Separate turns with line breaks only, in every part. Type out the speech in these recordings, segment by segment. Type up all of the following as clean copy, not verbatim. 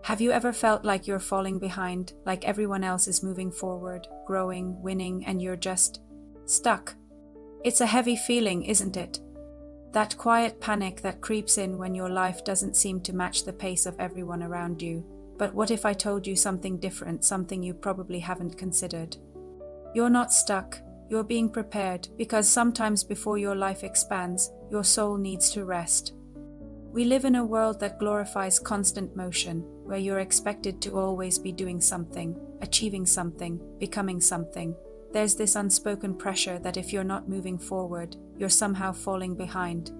Have you ever felt like you're falling behind, like everyone else is moving forward, growing, winning, and you're just stuck? It's a heavy feeling, isn't it? That quiet panic that creeps in when your life doesn't seem to match the pace of everyone around you. But what if I told you something different, something you probably haven't considered? You're not stuck, you're being prepared, because sometimes before your life expands, your soul needs to rest. We live in a world that glorifies constant motion, where you're expected to always be doing something, achieving something, becoming something. There's this unspoken pressure that if you're not moving forward, you're somehow falling behind.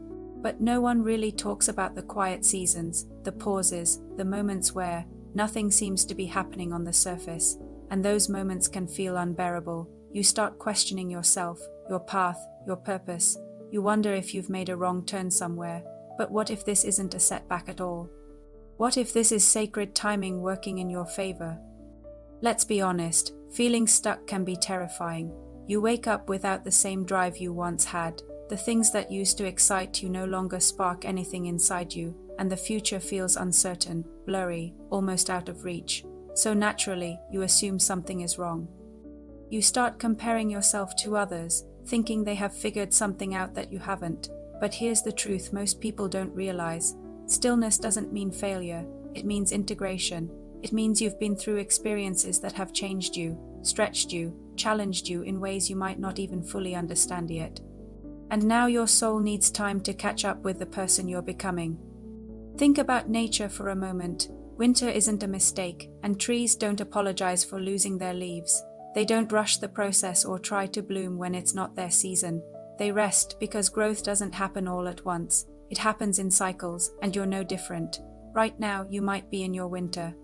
But no one really talks about the quiet seasons, the pauses, the moments where nothing seems to be happening on the surface, and those moments can feel unbearable. You start questioning yourself, your path, your purpose. You wonder if you've made a wrong turn somewhere. But what if this isn't a setback at all? What if this is sacred timing working in your favor? Let's be honest, feeling stuck can be terrifying. You wake up without the same drive you once had. The things that used to excite you no longer spark anything inside you, and the future feels uncertain, blurry, almost out of reach. So naturally, you assume something is wrong. You start comparing yourself to others, thinking they have figured something out that you haven't. But here's the truth most people don't realize. Stillness doesn't mean failure, it means integration. It means you've been through experiences that have changed you, stretched you, challenged you in ways you might not even fully understand yet. And now your soul needs time to catch up with the person you're becoming. Think about nature for a moment. Winter isn't a mistake, and trees don't apologize for losing their leaves. They don't rush the process or try to bloom when it's not their season. They rest because growth doesn't happen all at once. It happens in cycles, and you're no different. Right now, you might be in your winter.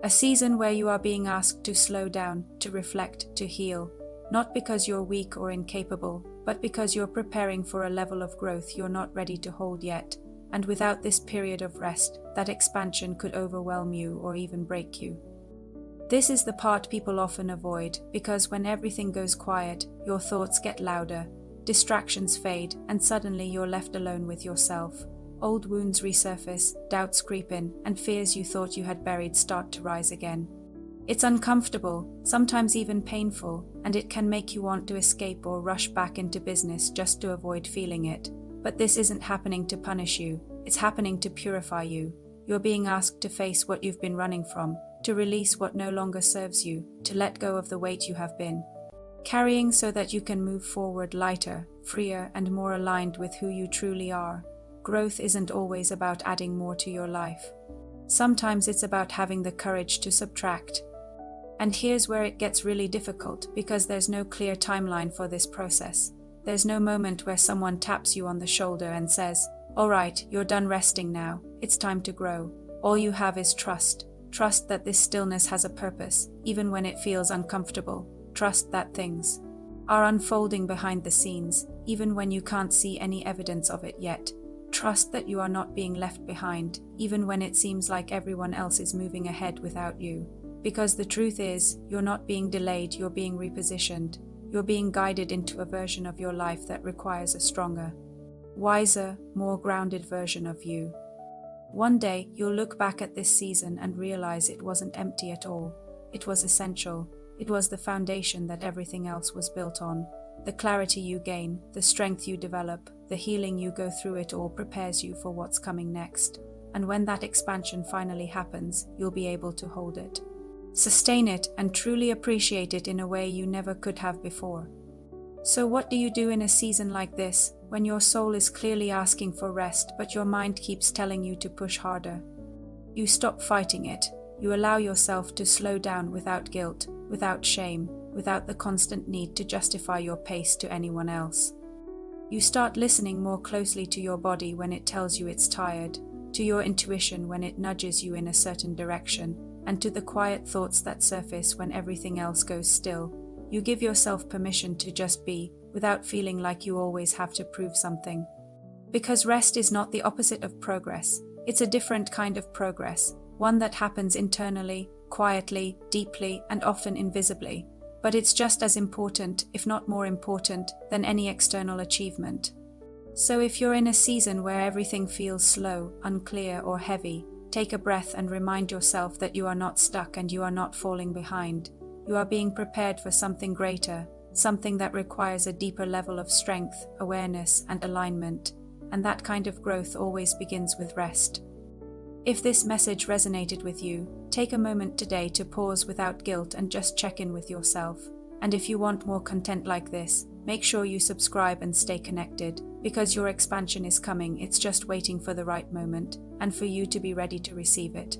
A season where you are being asked to slow down, to reflect, to heal. Not because you're weak or incapable, but because you're preparing for a level of growth you're not ready to hold yet. And without this period of rest, that expansion could overwhelm you or even break you. This is the part people often avoid, because when everything goes quiet, your thoughts get louder. Distractions fade, and suddenly you're left alone with yourself. Old wounds resurface, doubts creep in, and fears you thought you had buried start to rise again. It's uncomfortable, sometimes even painful, and it can make you want to escape or rush back into business just to avoid feeling it. But this isn't happening to punish you, it's happening to purify you. You're being asked to face what you've been running from, to release what no longer serves you, to let go of the weight you have been carrying so that you can move forward lighter, freer, and more aligned with who you truly are. Growth isn't always about adding more to your life. Sometimes it's about having the courage to subtract. And here's where it gets really difficult, because there's no clear timeline for this process. There's no moment where someone taps you on the shoulder and says, "All right, you're done resting now, it's time to grow." All you have is trust. Trust that this stillness has a purpose, even when it feels uncomfortable. Trust that things are unfolding behind the scenes, even when you can't see any evidence of it yet. Trust that you are not being left behind, even when it seems like everyone else is moving ahead without you. Because the truth is, you're not being delayed, you're being repositioned. You're being guided into a version of your life that requires a stronger, wiser, more grounded version of you. One day, you'll look back at this season and realize it wasn't empty at all. It was essential. It was the foundation that everything else was built on. The clarity you gain, the strength you develop, the healing you go through, it all prepares you for what's coming next. And when that expansion finally happens, you'll be able to hold it, sustain it, and truly appreciate it in a way you never could have before. So what do you do in a season like this, when your soul is clearly asking for rest, but your mind keeps telling you to push harder? You stop fighting it. You allow yourself to slow down without guilt, without shame, without the constant need to justify your pace to anyone else. You start listening more closely to your body when it tells you it's tired, to your intuition when it nudges you in a certain direction, and to the quiet thoughts that surface when everything else goes still. You give yourself permission to just be, without feeling like you always have to prove something. Because rest is not the opposite of progress. It's a different kind of progress, one that happens internally, quietly, deeply, and often invisibly. But it's just as important, if not more important, than any external achievement. So if you're in a season where everything feels slow, unclear, or heavy, Take a breath and remind yourself that you are not stuck and you are not falling behind. You are being prepared for something greater, something that requires a deeper level of strength, awareness, and alignment. And that kind of growth always begins with rest. If this message resonated with you, take a moment today to pause without guilt and just check in with yourself. And if you want more content like this, make sure you subscribe and stay connected, because your expansion is coming. It's just waiting for the right moment, and for you to be ready to receive it.